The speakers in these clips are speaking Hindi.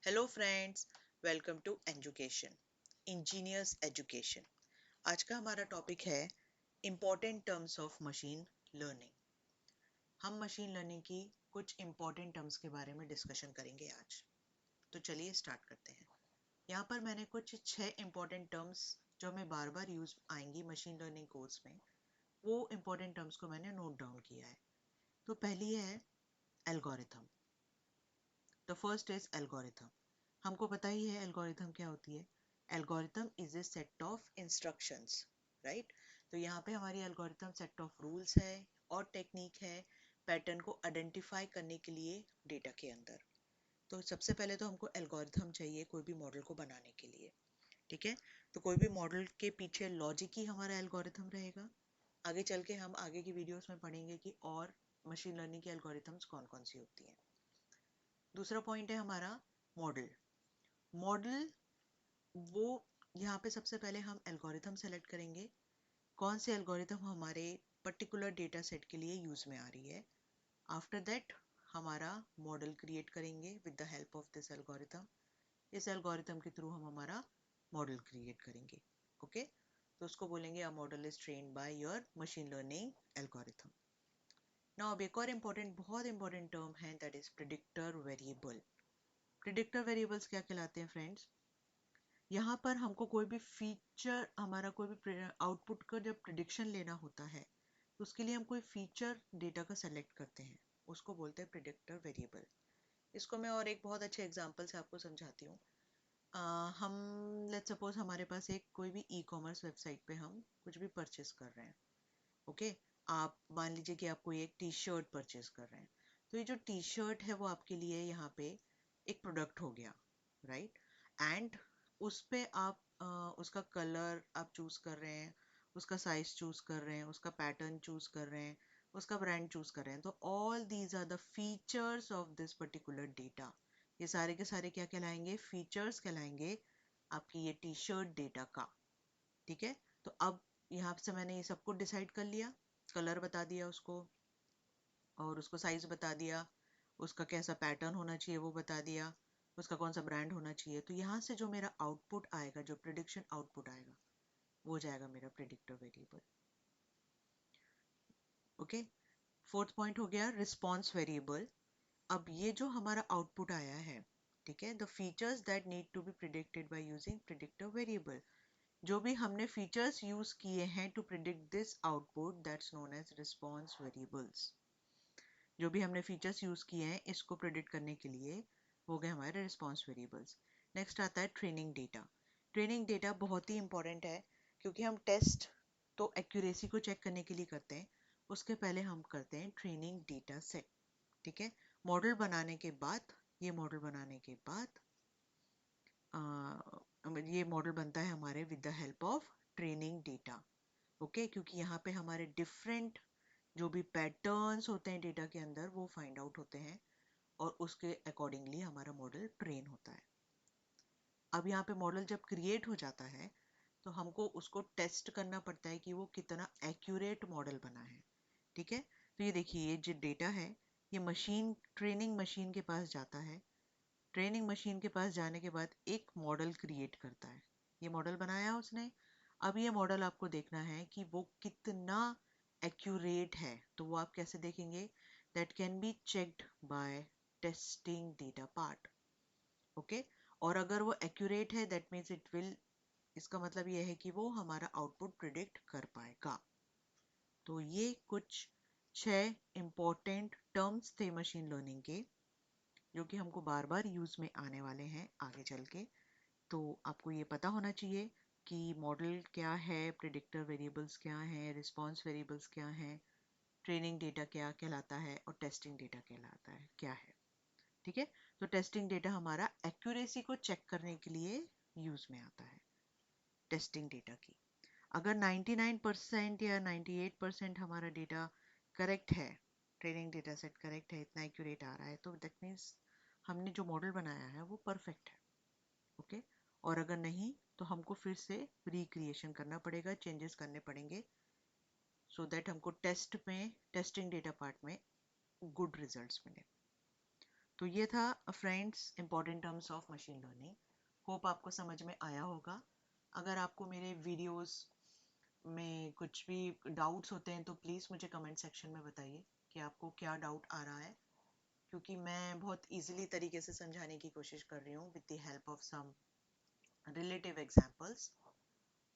Hello friends, welcome to education engineers education. आज का हमारा टॉपिक है important terms of machine learning. हम मशीन लर्निंग की कुछ इम्पोर्टेंट टर्म्स के बारे में डिस्कशन करेंगे आज। तो चलिए स्टार्ट करते हैं। यहाँ पर मैंने कुछ 6 इम्पोर्टेंट टर्म्स जो हमें बार बार यूज आएंगी मशीन लर्निंग कोर्स में, वो इम्पोर्टेंट टर्म्स को मैंने नोट डाउन किया है। तो पहली है algorithm. The first is algorithm. हमको पता ही है एल्गोरिथम क्या होती है। Algorithm is a set of instructions, right. तो यहाँ पे हमारी एल्गोरिथम सेट ऑफ रूल्स है और टेक्निक है पैटर्न को आइडेंटिफाई करने के लिए डेटा के अंदर। तो सबसे पहले तो हमको एल्गोरिथम चाहिए कोई भी मॉडल को बनाने के लिए, ठीक है। तो कोई भी मॉडल के पीछे लॉजिक ही हमारा एल्गोरिथम रहेगा। आगे चल के हम आगे की वीडियोस में पढ़ेंगे कि और मशीन लर्निंग की एल्गोरिथम्स कौन कौन सी होती हैं। दूसरा पॉइंट है हमारा मॉडल। मॉडल वो यहाँ पे सबसे पहले हम एल्गोरिथम सेलेक्ट करेंगे, कौन से एल्गोरिथम हमारे पर्टिकुलर डेटा सेट के लिए यूज में आ रही है। आफ्टर दैट हमारा मॉडल क्रिएट करेंगे with the help of this algorithm. इस एल्गोरिथम के थ्रू हम हमारा मॉडल क्रिएट करेंगे। ओके तो उसको बोलेंगे a model is trained by your machine learning algorithm. Now अब एक और बहुत इंपॉर्टेंट टर्म है, that is predictor variable. Predictor variables क्या कहलाते हैं फ्रेंड्स? यहाँ पर हमको कोई भी फीचर, हमारा कोई भी आउटपुट का जब प्रिडिक्शन लेना होता है तो उसके लिए हम कोई फीचर डेटा का सेलेक्ट करते हैं, उसको बोलते हैं प्रिडिक्टर वेरिएबल। इसको मैं और एक बहुत अच्छे एग्जांपल से आपको समझाती हूँ। हम लेट्स सपोज हमारे पास एक कोई भी ई कॉमर्स वेबसाइट पे हम कुछ भी परचेस कर रहे हैं। ओके आप मान लीजिए कि आप कोई एक टी शर्ट परचेस कर रहे हैं। तो ये जो टी शर्ट है वो आपके लिए यहाँ पे एक प्रोडक्ट हो गया, राइट। एंड उस पे आप उसका कलर आप चूज कर रहे हैं, उसका साइज चूज कर रहे हैं, उसका पैटर्न चूज कर रहे हैं, उसका ब्रांड चूज कर रहे हैं। तो all these are the features of this particular data. ये सारे के सारे क्या कहलाएंगे? फीचर्स कहलाएंगे आपकी ये टी शर्ट डेटा का, ठीक है। तो अब यहाँ से मैंने ये सब कुछ डिसाइड कर लिया, कलर बता दिया उसको और उसको साइज बता दिया, उसका कैसा पैटर्न होना चाहिए वो बता दिया, उसका कौन सा ब्रांड होना चाहिए। तो यहाँ से जो मेरा आउटपुट आएगा, जो प्रिडिक्शन आउटपुट आएगा, वो हो जाएगा मेरा predictor variable. Okay fourth point हो गया रिस्पॉन्स वेरिएबल। अब ये जो हमारा आउटपुट आया है, ठीक है, the features that need to be predicted by using predictor variable. जो भी हमने फीचर्स यूज किए हैं to predict this output, that's known as response variables. जो भी हमने फीचर्स यूज किए हैं इसको प्रिडिक्ट करने के लिए हो गए हमारे रिस्पॉन्स वेरिएबल्स। नेक्स्ट आता है ट्रेनिंग डेटा। ट्रेनिंग डेटा बहुत ही इंपॉर्टेंट है क्योंकि हम टेस्ट तो एक्यूरेसी को चेक करने के लिए करते हैं, उसके पहले हम करते हैं ट्रेनिंग डेटा सेट, ठीक है। मॉडल बनाने के बाद, ये मॉडल बनाने के बाद ये मॉडल बनता है हमारे with the help of training data. Okay क्योंकि यहाँ पे हमारे डिफरेंट जो भी पैटर्न्स होते हैं डेटा के अंदर वो फाइंड आउट होते हैं और उसके अकॉर्डिंगली हमारा मॉडल ट्रेन होता है। अब यहाँ पे मॉडल जब क्रिएट हो जाता है तो हमको उसको टेस्ट करना पड़ता है कि वो कितना एक्यूरेट मॉडल बना है, ठीक है। तो ये देखिए ये जो डेटा है ये मशीन, ट्रेनिंग मशीन के पास जाता है। ट्रेनिंग मशीन के पास जाने के बाद एक मॉडल क्रिएट करता है, ये मॉडल बनाया उसने। अब ये मॉडल आपको देखना है कि वो कितना एक्यूरेट है। तो वो आप कैसे देखेंगे? That can be checked by testing data part. Okay और अगर वो एक्यूरेट है दैट मीन्स इट विल, इसका मतलब ये है कि वो हमारा आउटपुट प्रिडिक्ट कर पाएगा। तो ये कुछ 6 इम्पोर्टेंट टर्म्स थे मशीन लर्निंग के जो कि हमको बार बार यूज में आने वाले हैं आगे चल के। तो आपको ये पता होना चाहिए कि मॉडल क्या है, प्रिडिक्टर वेरिएबल्स क्या हैं, रिस्पॉन्स वेरिएबल्स क्या हैं, ट्रेनिंग डेटा क्या कहलाता है और टेस्टिंग डेटा कहलाता है क्या है, ठीक है। तो टेस्टिंग डेटा हमारा एक्यूरेसी को चेक करने के लिए यूज में आता है। टेस्टिंग डेटा की अगर 99% या 98% हमारा डेटा करेक्ट है, ट्रेनिंग डेटा सेट करेक्ट है, इतना एक्यूरेट आ रहा है, तो दैट मीन्स हमने जो मॉडल बनाया है वो परफेक्ट है। ओके और अगर नहीं तो हमको फिर से रिक्रिएशन करना पड़ेगा, चेंजेस करने पड़ेंगे सो दैट हमको टेस्ट में, टेस्टिंग डेटा पार्ट में गुड रिजल्ट्स मिले। तो ये था friends important terms of machine learning. Hope आपको समझ में आया होगा। अगर आपको मेरे वीडियोस में कुछ भी डाउट्स होते हैं तो प्लीज़ मुझे कमेंट सेक्शन में बताइए कि आपको क्या डाउट आ रहा है, क्योंकि मैं बहुत इजीली तरीके से समझाने की कोशिश कर रही हूँ with the help of some relative examples.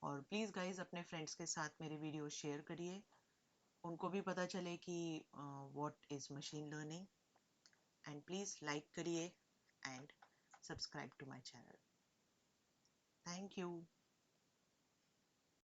और प्लीज़ गाइज अपने फ्रेंड्स के साथ मेरे वीडियो शेयर करिए, उनको भी पता चले कि what is machine learning. And please like करिए and subscribe to my channel. Thank you.